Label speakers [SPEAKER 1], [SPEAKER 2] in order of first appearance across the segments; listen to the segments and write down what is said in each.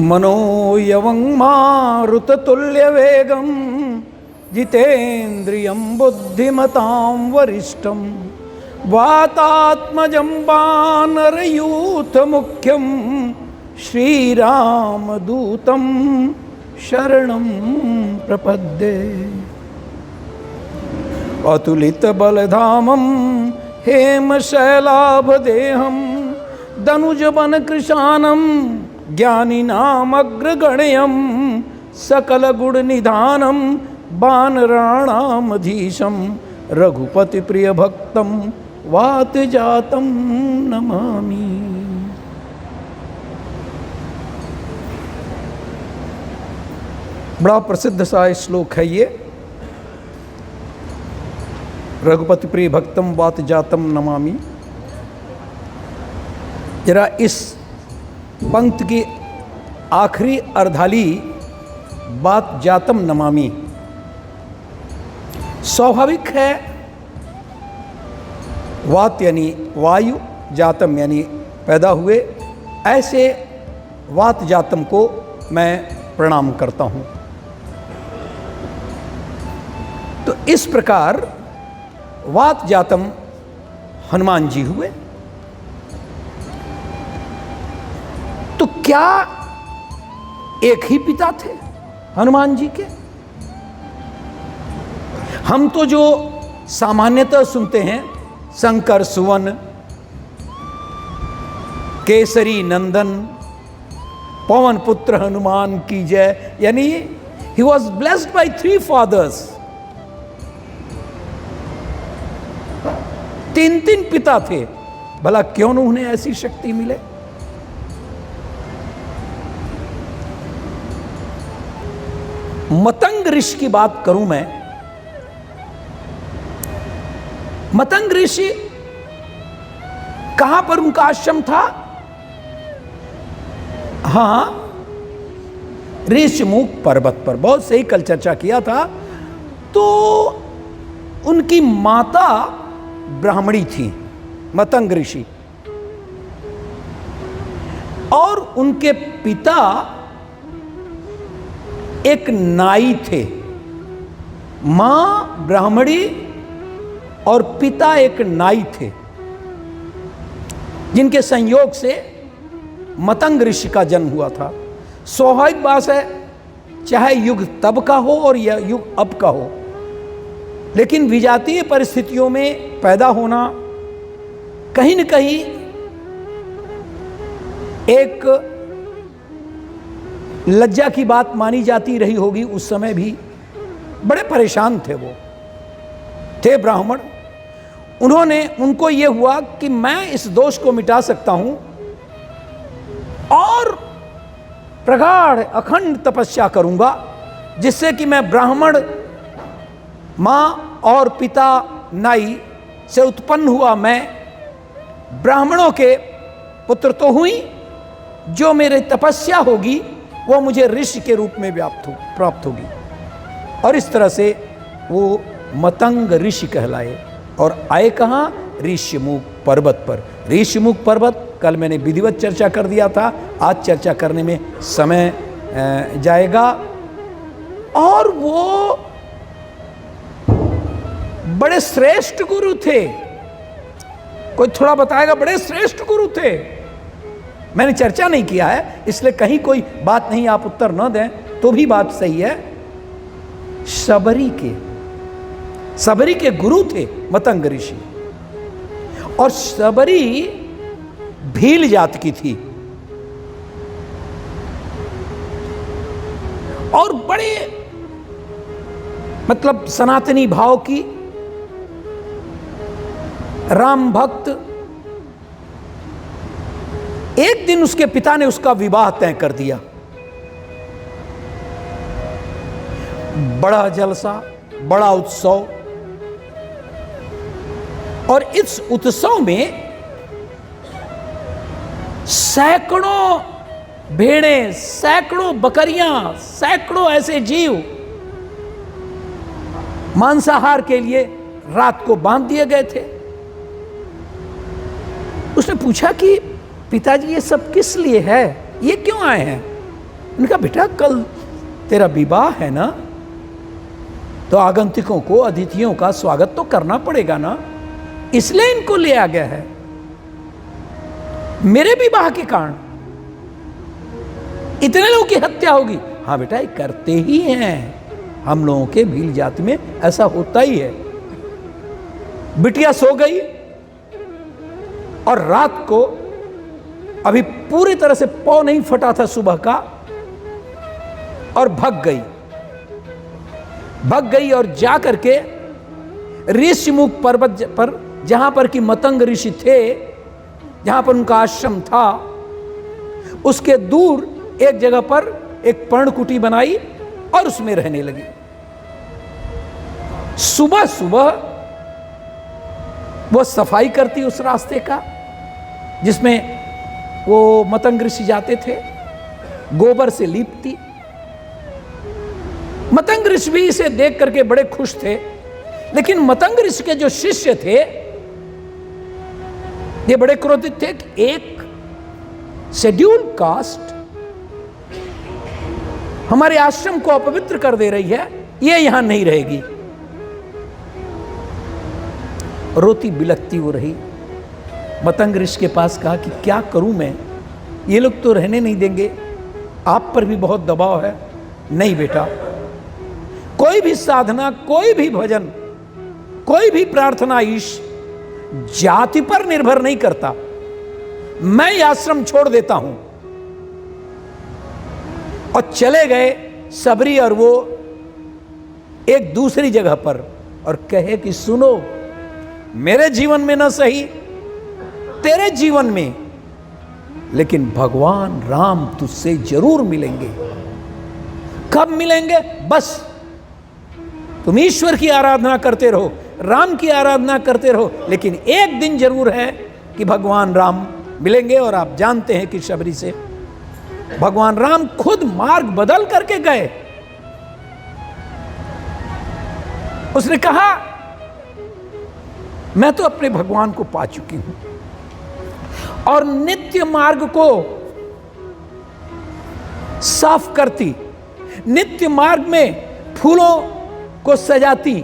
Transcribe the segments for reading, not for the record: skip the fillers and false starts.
[SPEAKER 1] मनोयवं मारुततुल्यवेगं जितेन्द्रियं बुद्धिमतां वरिष्ठं वातात्मजं वानरयूथमुख्यं श्रीरामदूतं शरणं प्रपद्ये। अतुलितबलधामं हेमशैलाभदेहं दनुजवनकृशानं ज्ञानिनामग्रगण्यं सकलगुणनिधानं वानराणामधीशं रघुपतिप्रियभक्तं वातजातं नमामि। बड़ा प्रसिद्ध सा श्लोक है ये, रघुपति प्रिय भक्तम वात जातम नमामि। जरा इस पंक्ति की आखिरी अर्धाली वात जातम नमामि, स्वाभाविक है। वात यानी वायु, जातम यानी पैदा हुए, ऐसे वात जातम को मैं प्रणाम करता हूँ। तो इस प्रकार वात जातम हनुमान जी हुए। तो क्या एक ही पिता थे हनुमान जी के? हम तो जो सामान्यतः सुनते हैं शंकर सुवन, केसरी नंदन, पवन पुत्र हनुमान की जय, यानी he was blessed by 3 fathers. 3 पिता थे। भला क्यों न उन्हें ऐसी शक्ति मिले? मतंग ऋषि की बात करूं मैं। मतंग ऋषि कहां पर उनका आश्रम था? हां, ऋषिमुख पर्वत पर। बहुत सही, कल चर्चा किया था। तो उनकी माता ब्राह्मणी थी, मतंग ऋषि, और उनके पिता एक नाई थे। मां ब्राह्मणी और पिता एक नाई थे, जिनके संयोग से मतंग ऋषि का जन्म हुआ था। स्वाभाविक बात है, चाहे युग तब का हो और यह युग अब का हो, लेकिन विजातीय परिस्थितियों में पैदा होना कहीं न कहीं एक लज्जा की बात मानी जाती रही होगी। उस समय भी बड़े परेशान थे, वो थे ब्राह्मण। उनको ये हुआ कि मैं इस दोष को मिटा सकता हूं और प्रगाढ़ अखंड तपस्या करूंगा, जिससे कि मैं ब्राह्मण मां और पिता नाई से उत्पन्न हुआ, मैं ब्राह्मणों के पुत्र तो हुई, जो मेरी तपस्या होगी वो मुझे ऋषि के रूप में प्राप्त होगी। और इस तरह से वो मतंग ऋषि कहलाए और आए कहाँ? ऋषिमुख पर्वत पर। ऋषिमुख पर्वत कल मैंने विधिवत चर्चा कर दिया था, आज चर्चा करने में समय जाएगा। और वो बड़े श्रेष्ठ गुरु थे। कोई थोड़ा बताएगा? बड़े श्रेष्ठ गुरु थे। मैंने चर्चा नहीं किया है, इसलिए कहीं कोई बात नहीं आप उत्तर न दें तो भी बात सही है। सबरी के गुरु थे मतंग ऋषि, और सबरी भील जात की थी और बड़े मतलब सनातनी भाव की, राम भक्त। एक दिन उसके पिता ने उसका विवाह तय कर दिया। बड़ा जलसा, बड़ा उत्सव, और इस उत्सव में सैकड़ों भेड़ें, सैकड़ों बकरियां, सैकड़ों ऐसे जीव मांसाहार के लिए रात को बांध दिए गए थे। उसने पूछा कि पिताजी ये सब किस लिए है, ये क्यों आए हैं? उन्होंने कहा बेटा कल तेरा विवाह है ना, तो आगंतुकों को, अतिथियों का स्वागत तो करना पड़ेगा ना, इसलिए इनको ले आ गया है। मेरे विवाह के कारण इतने लोगों की हत्या होगी। हाँ बेटा ये करते ही हैं, हम लोगों के भील जाति में ऐसा होता ही है। बिटिया सो गई और रात को अभी पूरी तरह से पौ नहीं फटा था सुबह का, और भाग गई और जा करके ऋषिमुख पर्वत पर, जहां पर कि मतंग ऋषि थे, जहां पर उनका आश्रम था, उसके दूर एक जगह पर एक पर्णकुटी बनाई और उसमें रहने लगी। सुबह सुबह वो सफाई करती उस रास्ते का जिसमें वो मतंग ऋषि जाते थे, गोबर से लीपती। मतंग ऋषि भी इसे देख करके बड़े खुश थे, लेकिन मतंग ऋषि के जो शिष्य थे ये बड़े क्रोधित थे कि एक शेड्यूल कास्ट हमारे आश्रम को अपवित्र कर दे रही है, ये यहां नहीं रहेगी। रोती बिलखती वो रही। मतंग ऋषि के पास कहा कि क्या करूं मैं, ये लोग तो रहने नहीं देंगे, आप पर भी बहुत दबाव है। नहीं बेटा, कोई भी साधना, कोई भी भजन, कोई भी प्रार्थना ईश जाति पर निर्भर नहीं करता। मैं ये आश्रम छोड़ देता हूं। और चले गए सबरी और वो एक दूसरी जगह पर, और कहे कि सुनो, मेरे जीवन में ना सही, तेरे जीवन में, लेकिन भगवान राम तुझसे जरूर मिलेंगे। कब मिलेंगे? बस तुम ईश्वर की आराधना करते रहो, राम की आराधना करते रहो, लेकिन एक दिन जरूर है कि भगवान राम मिलेंगे। और आप जानते हैं कि शबरी से भगवान राम खुद मार्ग बदल करके गए। उसने कहा मैं तो अपने भगवान को पा चुकी हूं, और नित्य मार्ग को साफ करती, नित्य मार्ग में फूलों को सजाती,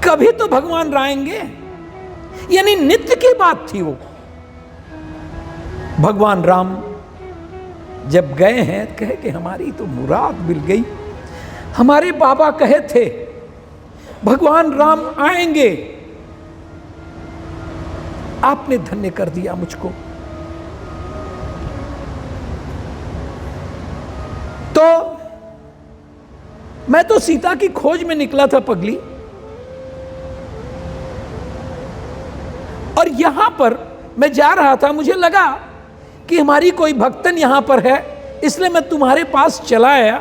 [SPEAKER 1] कभी तो भगवान आएंगे। यानी नित्य की बात थी वो। भगवान राम जब गए हैं, कहे कि हमारी तो मुराद मिल गई। हमारे बाबा कहे थे भगवान राम आएंगे, आपने धन्य कर दिया मुझको। तो मैं तो सीता की खोज में निकला था पगली, और यहां पर मैं जा रहा था, मुझे लगा कि हमारी कोई भक्तन यहां पर है, इसलिए मैं तुम्हारे पास चला आया।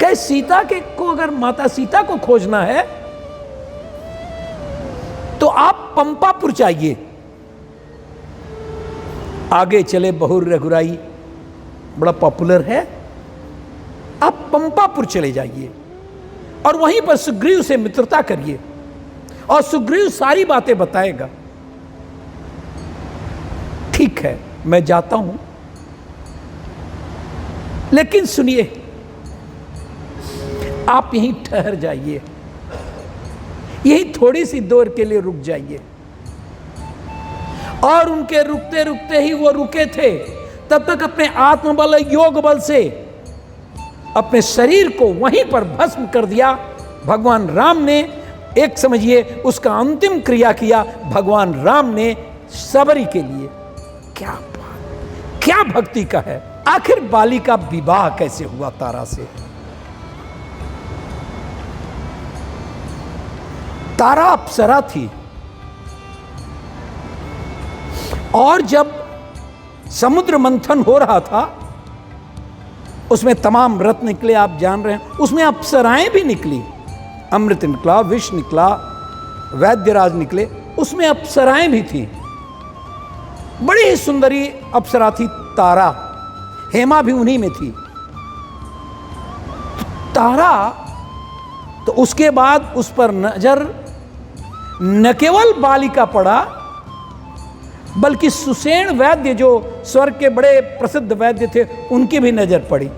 [SPEAKER 1] कहे सीता के को, अगर माता सीता को खोजना है तो आप पंपापुर चाहिए। आगे चले, बहुर रघुराई बड़ा पॉपुलर है, आप पंपापुर चले जाइए और वहीं पर सुग्रीव से मित्रता करिए, और सुग्रीव सारी बातें बताएगा। ठीक है, मैं जाता हूं, लेकिन सुनिए, आप यहीं ठहर जाइए, यही थोड़ी सी देर के लिए रुक जाइए। और उनके रुकते रुकते ही वो रुके थे, तब तक अपने आत्मबल, योग बल से अपने शरीर को वहीं पर भस्म कर दिया। भगवान राम ने, एक समझिए, उसका अंतिम क्रिया किया भगवान राम ने सबरी के लिए। क्या बात, क्या भक्ति का है। आखिर बाली का विवाह कैसे हुआ तारा से? तारा अप्सरा थी, और जब समुद्र मंथन हो रहा था, उसमें तमाम रत्न निकले, आप जान रहे हैं, उसमें अप्सराएं भी निकली। अमृत निकला, विष निकला, वैद्यराज निकले, उसमें अप्सराएं भी थी। बड़ी ही सुंदरी अप्सरा थी तारा, हेमा भी उन्हीं में थी। तारा, तो उसके बाद उस पर नजर न केवल बालिका पड़ा, बल्कि सुषेण वैद्य जो स्वर्ग के बड़े प्रसिद्ध वैद्य थे उनकी भी नजर पड़ी।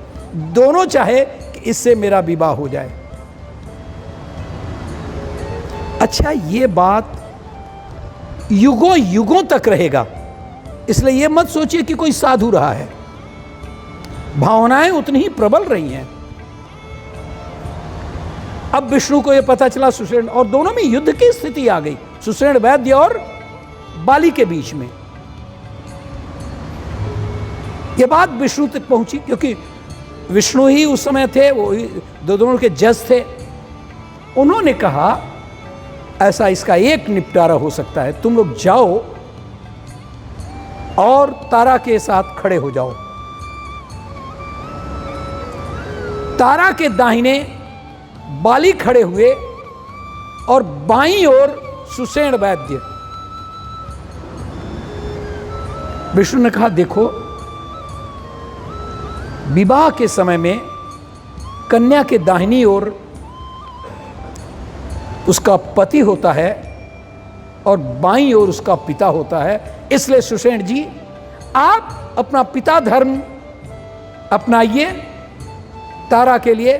[SPEAKER 1] दोनों चाहे कि इससे मेरा विवाह हो जाए। अच्छा, ये बात युगों युगों तक रहेगा, इसलिए ये मत सोचिए कि कोई साधु रहा है। भावनाएं उतनी ही प्रबल रही हैं। अब विष्णु को यह पता चला सुषेण, और दोनों में युद्ध की स्थिति आ गई, सुषेण वैद्य और बाली के बीच में। यह बात विष्णु तक पहुंची, क्योंकि विष्णु ही उस समय थे, वो दोनों के जज थे। उन्होंने कहा ऐसा, इसका एक निपटारा हो सकता है, तुम लोग जाओ और तारा के साथ खड़े हो जाओ। तारा के दाहिने बाली खड़े हुए और बाईं ओर सुषेण वैद्य। विष्णु ने कहा, देखो, विवाह के समय में कन्या के दाहिनी ओर उसका पति होता है और बाईं ओर उसका पिता होता है। इसलिए सुषेण जी, आप अपना पिता धर्म अपनाइए, तारा के लिए